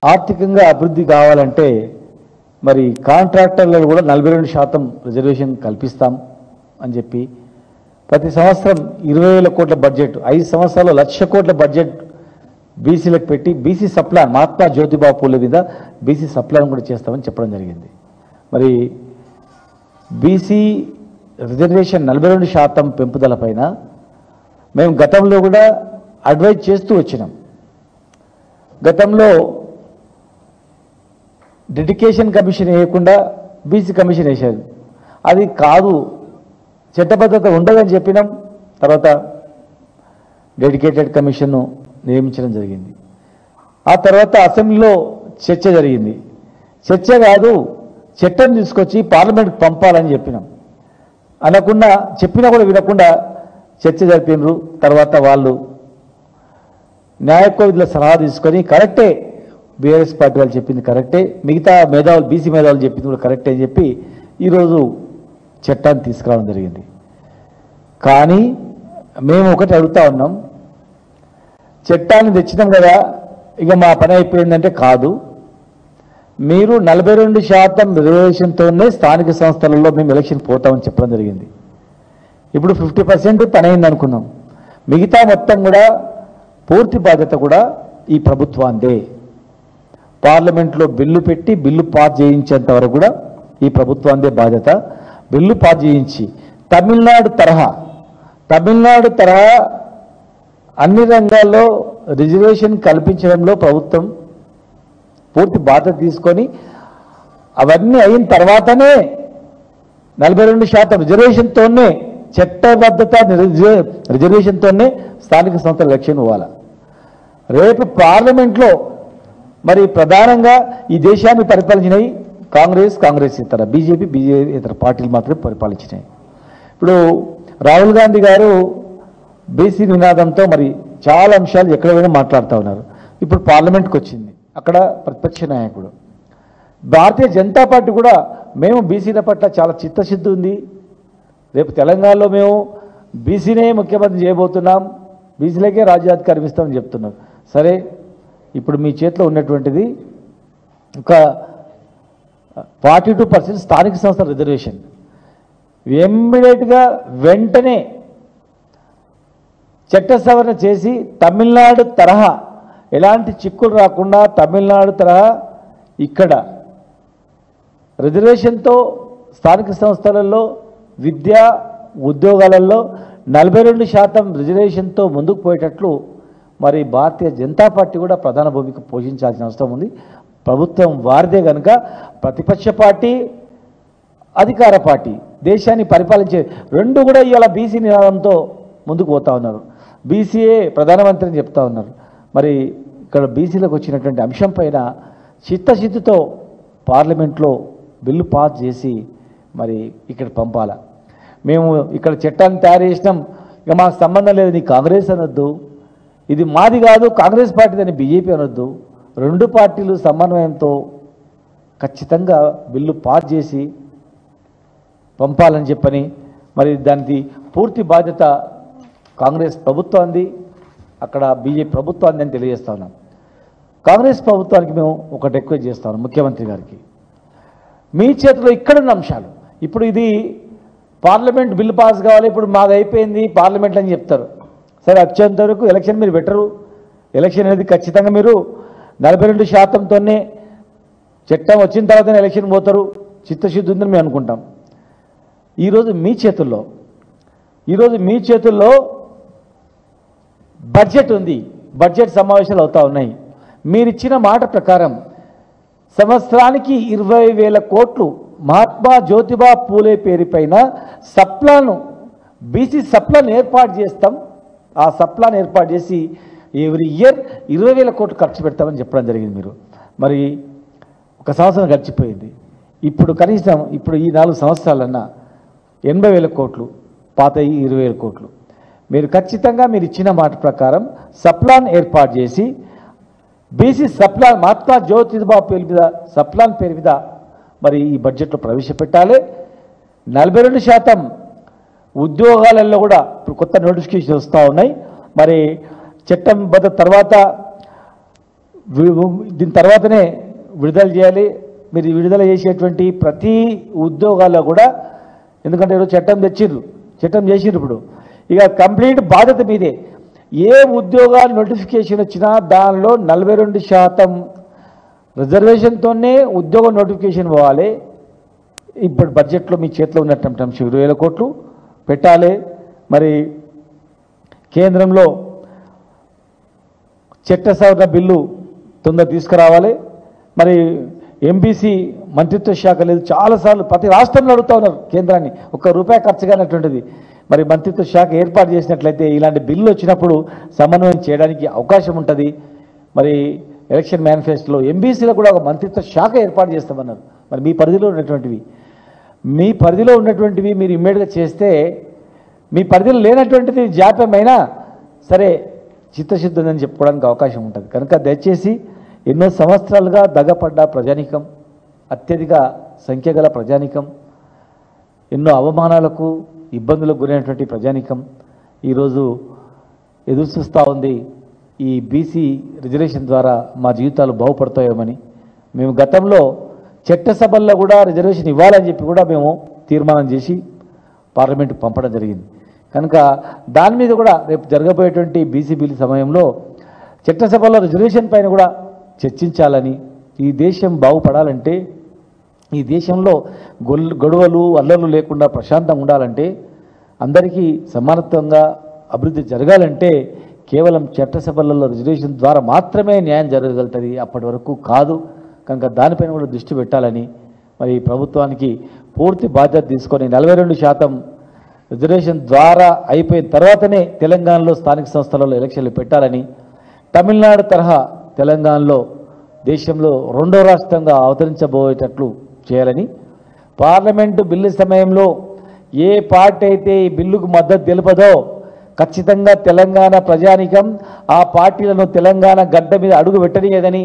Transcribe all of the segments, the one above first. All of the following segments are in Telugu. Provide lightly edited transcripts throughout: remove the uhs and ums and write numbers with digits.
ఆర్థికంగా అభివృద్ధి కావాలంటే మరి కాంట్రాక్టర్లలో కూడా 42% రిజర్వేషన్ కల్పిస్తాం అని చెప్పి ప్రతి సంవత్సరం 20,000 కోట్ల బడ్జెట్ 5 సంవత్సరాల్లో 1,00,000 కోట్ల బడ్జెట్ బీసీలకు పెట్టి బీసీ సప్లాన్ మహాత్మా జ్యోతిబా పూలే మీద బీసీ సప్లాన్ కూడా చేస్తామని చెప్పడం జరిగింది. మరి బీసీ రిజర్వేషన్ 42% పెంపుదల పైన మేము గతంలో కూడా అడ్వైజ్ చేస్తూ వచ్చినాం. గతంలో డెడికేషన్ కమిషన్ వేయకుండా బీసీ కమిషన్ వేశారు. అది కాదు, చట్టబద్ధత ఉండదని చెప్పినాం. తర్వాత డెడికేటెడ్ కమిషన్ను నియమించడం జరిగింది. ఆ తర్వాత అసెంబ్లీలో చర్చ జరిగింది. చర్చ కాదు, చట్టం తీసుకొచ్చి పార్లమెంట్కి పంపాలని చెప్పినాం. అనకుండా చెప్పినా కూడా వినకుండా చర్చ జరిపినారు. తర్వాత వాళ్ళు న్యాయకోవిధుల సలహా తీసుకొని కరెక్టే, బీఆర్ఎస్ పార్టీ వాళ్ళు చెప్పింది కరెక్టే, మిగతా మేధావులు బీసీ మేధావులు చెప్పింది కూడా కరెక్టే అని చెప్పి ఈరోజు చట్టాన్ని తీసుకురావడం జరిగింది. కానీ మేము ఒకటి అడుగుతా ఉన్నాం, చట్టాన్ని తెచ్చినాం కదా ఇక మా పని అయిపోయిందంటే కాదు. మీరు 42% రిజర్వేషన్తోనే స్థానిక సంస్థలలో మేము ఎలక్షన్ పోతామని చెప్పడం జరిగింది. ఇప్పుడు 50% పని అయింది అనుకున్నాం. మిగతా మొత్తం కూడా పూర్తి బాధ్యత కూడా ఈ ప్రభుత్వాందే. పార్లమెంట్లో బిల్లు పెట్టి బిల్లు పాస్ చేయించేంత వరకు కూడా ఈ ప్రభుత్వాందే బాధ్యత. బిల్లు పాస్ చేయించి తమిళనాడు తరహా అన్ని రంగాల్లో రిజర్వేషన్ కల్పించడంలో ప్రభుత్వం పూర్తి బాధ్యత తీసుకొని అవన్నీ అయిన తర్వాతనే 42% రిజర్వేషన్తోనే చట్టబద్ధత రిజర్వేషన్తోనే స్థానిక సంస్థల ఎలక్షన్ పోవాలి. రేపు పార్లమెంట్లో మరి ప్రధానంగా ఈ దేశాన్ని పరిపాలించినవి కాంగ్రెస్ ఇతర బీజేపీ ఇతర పార్టీలు మాత్రమే పరిపాలించినాయి. ఇప్పుడు రాహుల్ గాంధీ గారు బీసీ నినాదంతో మరి చాలా అంశాలు ఎక్కడ పోయినా మాట్లాడుతూ ఉన్నారు. ఇప్పుడు పార్లమెంట్కి వచ్చింది, అక్కడ ప్రతిపక్ష నాయకుడు. భారతీయ జనతా పార్టీ కూడా మేము బీసీల పట్ల చాలా చిత్తశుద్ధి ఉంది, రేపు తెలంగాణలో మేము బీసీనే ముఖ్యమంత్రి చేయబోతున్నాం, బీసీలకే రాజ్యాధికారం ఇస్తామని చెప్తున్నారు. సరే, ఇప్పుడు మీ చేతిలో ఉన్నటువంటిది ఒక 42% స్థానిక సంస్థల రిజర్వేషన్. ఇమ్మీడియట్గా వెంటనే చట్ట సవరణ చేసి తమిళనాడు తరహా ఎలాంటి చిక్కులు రాకుండా తమిళనాడు తరహా ఇక్కడ రిజర్వేషన్తో స్థానిక సంస్థలలో విద్యా ఉద్యోగాలలో 42% రిజర్వేషన్తో ముందుకు పోయేటట్లు మరి భారతీయ జనతా పార్టీ కూడా ప్రధాన భూమిక పోషించాల్సిన అవసరం ఉంది. ప్రభుత్వం వారిదే కనుక ప్రతిపక్ష పార్టీ అధికార పార్టీ దేశాన్ని పరిపాలించే రెండు కూడా ఇవాళ బీసీ నినాదంతో ముందుకు పోతా ఉన్నారు. బీసీఏ ప్రధానమంత్రిని చెప్తా ఉన్నారు. మరి ఇక్కడ బీసీలకు వచ్చినటువంటి అంశం పైన చిత్తశుద్ధితో పార్లమెంట్లో బిల్లు పాస్ చేసి మరి ఇక్కడ పంపాల. మేము ఇక్కడ చట్టాన్ని తయారు చేసినాం, ఇక మాకు సంబంధం లేదు, నీ కాంగ్రెస్ అనొద్దు, ఇది మాది కాదు కాంగ్రెస్ పార్టీదని బీజేపీ అనొద్దు. రెండు పార్టీలు సమన్వయంతో ఖచ్చితంగా బిల్లు పాస్ చేసి పంపాలని చెప్పని మరి దానికి పూర్తి బాధ్యత కాంగ్రెస్ ప్రభుత్వాన్ని, అక్కడ బీజేపీ ప్రభుత్వాన్ని అని తెలియజేస్తా ఉన్నాం. కాంగ్రెస్ ప్రభుత్వానికి మేము ఒకటి రిక్వెస్ట్ చేస్తా ఉన్నాం, ముఖ్యమంత్రి గారికి, మీ చేతిలో ఇక్కడున్న అంశాలు, ఇప్పుడు ఇది పార్లమెంట్ బిల్లు పాస్ కావాలి, ఇప్పుడు మాది అయిపోయింది పార్లమెంట్ అని చెప్తారు. సరే, వచ్చేంత వరకు ఎలక్షన్ మీరు పెట్టరు. ఎలక్షన్ అనేది ఖచ్చితంగా మీరు 42%తోనే చట్టం వచ్చిన తర్వాతనే ఎలక్షన్ పోతారు, చిత్తశుద్ధి ఉందని మేము అనుకుంటాం. ఈరోజు మీ చేతుల్లో బడ్జెట్ ఉంది, బడ్జెట్ సమావేశాలు అవుతా ఉన్నాయి. మీరిచ్చిన మాట ప్రకారం సంవత్సరానికి 20,000 కోట్లు మహాత్మా జ్యోతిబా పూలే పేరు పైన సప్లాను బీసీ సప్లాను ఏర్పాటు చేస్తాం. ఆ సప్లాను ఏర్పాటు చేసి ఎవ్రీ ఇయర్ 20,000 కోట్లు ఖర్చు పెడతామని చెప్పడం జరిగింది. మీరు మరి ఒక సంవత్సరం గడిచిపోయింది. ఇప్పుడు కనీసం ఇప్పుడు ఈ 4 సంవత్సరాలన్నా 80,000 కోట్లు, పాత 20,000 కోట్లు మీరు ఖచ్చితంగా మీరు ఇచ్చిన మాట ప్రకారం సప్లాన్ ఏర్పాటు చేసి బీసీ సప్లాన్ మహాత్మా జ్యోతిబా పేరు మీద సప్లాన్ పేరు మీద మరి ఈ బడ్జెట్లో ప్రవేశపెట్టాలి. 42% ఉద్యోగాలలో కూడా ఇప్పుడు కొత్త నోటిఫికేషన్ వస్తూ ఉన్నాయి. మరి చట్టం బద్ద తర్వాత దీని తర్వాతనే విడుదల చేయాలి. మీరు విడుదల చేసేటువంటి ప్రతి ఉద్యోగాల్లో కూడా, ఎందుకంటే ఈరోజు చట్టం చేసిర్రు ఇప్పుడు ఇక కంప్లీట్ బాధ్యత మీదే. ఏ ఉద్యోగాలు నోటిఫికేషన్ వచ్చినా దానిలో 42% రిజర్వేషన్తోనే ఉద్యోగం నోటిఫికేషన్ పోవాలి. ఇప్పుడు బడ్జెట్లో మీ చేతిలో ఉన్నటువంటి అంశం 20,000 కోట్లు పెట్టాలి. మరి కేంద్రంలో చట్ట సవరణ బిల్లు తొందర తీసుకురావాలి. మరి ఎంబీసీ మంత్రిత్వ శాఖ లేదు, చాలాసార్లు ప్రతి రాష్ట్రంలో అడుగుతూ ఉన్నారు కేంద్రాన్ని, ₹1 ఖర్చు కానటువంటిది. మరి మంత్రిత్వ శాఖ ఏర్పాటు చేసినట్లయితే ఇలాంటి బిల్లు వచ్చినప్పుడు సమన్వయం చేయడానికి అవకాశం ఉంటుంది. మరి ఎలక్షన్ మేనిఫెస్టోలో ఎంబీసీలో కూడా ఒక మంత్రిత్వ శాఖ ఏర్పాటు చేస్తామన్నారు. మరి మీ పరిధిలో ఉన్నటువంటివి మీరు ఇమ్మీడియట్గా చేస్తే, మీ పరిధిలో లేనటువంటిది జాప్యమైనా సరే చిత్తశుద్ధి ఉందని చెప్పుకోవడానికి అవకాశం ఉంటుంది. కనుక దయచేసి ఎన్నో సంవత్సరాలుగా దగపడ్డ ప్రజానీకం, అత్యధిక సంఖ్య గల ప్రజానీకం, ఎన్నో అవమానాలకు ఇబ్బందులకు గురైనటువంటి ప్రజానీకం ఈరోజు ఎదురు చూస్తూ ఉంది. ఈ బీసీ రిజర్వేషన్ ద్వారా మా జీవితాలు బాగుపడతాయేమని మేము గతంలో చట్టసభల్లో కూడా రిజర్వేషన్ ఇవ్వాలని చెప్పి కూడా మేము తీర్మానం చేసి పార్లమెంటుకు పంపడం జరిగింది. కనుక దాని మీద కూడా రేపు జరగబోయేటువంటి బీసీ బిల్లు సమయంలో చట్టసభలో రిజర్వేషన్ పైన కూడా చర్చించాలని, ఈ దేశం బాగుపడాలంటే, ఈ దేశంలో గొడవలు అల్లర్లు లేకుండా ప్రశాంతంగా ఉండాలంటే, అందరికీ సమానత్వంగా అభివృద్ధి జరగాలంటే కేవలం చట్టసభలలో రిజర్వేషన్ ద్వారా మాత్రమే న్యాయం జరగగలుగుతుంది, అప్పటి వరకు కాదు. కనుక దానిపైన కూడా దృష్టి పెట్టాలని, మరి ప్రభుత్వానికి పూర్తి బాధ్యత తీసుకొని 42% రిజర్వేషన్ ద్వారా అయిపోయిన తర్వాతనే తెలంగాణలో స్థానిక సంస్థలలో ఎలక్షన్లు పెట్టాలని, తమిళనాడు తరహా తెలంగాణలో దేశంలో 2వ రాష్ట్రంగా అవతరించబోయేటట్లు చేయాలని, పార్లమెంటు బిల్లు సమయంలో ఏ పార్టీ అయితే ఈ బిల్లుకు మద్దతు తెలుపదో ఖచ్చితంగా తెలంగాణ ప్రజానీకం ఆ పార్టీలను తెలంగాణ గడ్డ మీద అడుగు పెట్టనియదని,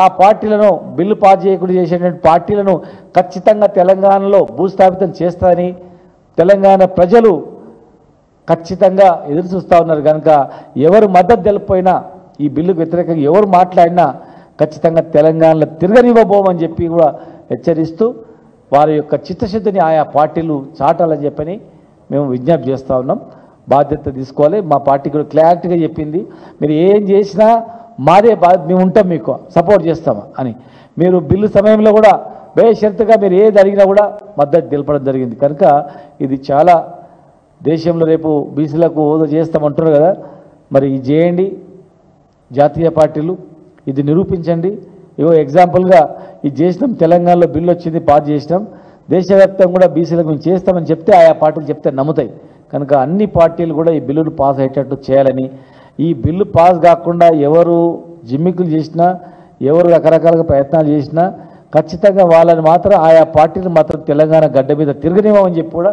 ఆ పార్టీలను బిల్లు పాస్ చేయకుండా చేసేటువంటి పార్టీలను ఖచ్చితంగా తెలంగాణలో భూస్థాపితం చేస్తారని తెలంగాణ ప్రజలు ఖచ్చితంగా ఎదురు చూస్తూ ఉన్నారు. కనుక ఎవరు మద్దతు తెలిపోయినా, ఈ బిల్లుకు వ్యతిరేకంగా ఎవరు మాట్లాడినా ఖచ్చితంగా తెలంగాణలో తిరగనివ్వబోమని చెప్పి కూడా హెచ్చరిస్తూ వారి యొక్క చిత్తశుద్ధిని ఆయా పార్టీలు చాటాలని చెప్పని మేము విజ్ఞప్తి చేస్తూ ఉన్నాం. బాధ్యత తీసుకోవాలి. మా పార్టీ కూడా క్లారిటీగా చెప్పింది, మీరు ఏం చేసినా మాదే మేము ఉంటాం, మీకు సపోర్ట్ చేస్తామా అని. మీరు బిల్లు సమయంలో కూడా బేషరతుగా మీరు ఏది అడిగినా కూడా మద్దతు తెలపడం జరిగింది. కనుక ఇది చాలా దేశంలో రేపు బీసీలకు హోదా చేస్తామంటున్నారు కదా, మరి ఇది చేయండి జాతీయ పార్టీలు, ఇది నిరూపించండి. ఇవో ఎగ్జాంపుల్గా ఇది చేసినాం, తెలంగాణలో బిల్లు వచ్చింది, పాస్ చేసినాం, దేశవ్యాప్తంగా కూడా బీసీలకు మేము చేస్తామని చెప్తే ఆయా పార్టీలు చెప్తే నమ్ముతాయి. కనుక అన్ని పార్టీలు కూడా ఈ బిల్లును పాస్ అయ్యేటట్టు చేయాలని, ఈ బిల్లు పాస్ కాకుండా ఎవరు జిమ్మికులు చేసినా, ఎవరు రకరకాలుగా ప్రయత్నాలు చేసినా ఖచ్చితంగా వాళ్ళని మాత్రం ఆయా పార్టీలు మాత్రం తెలంగాణ గడ్డ మీద తిరగనివ్వమని చెప్పి కూడా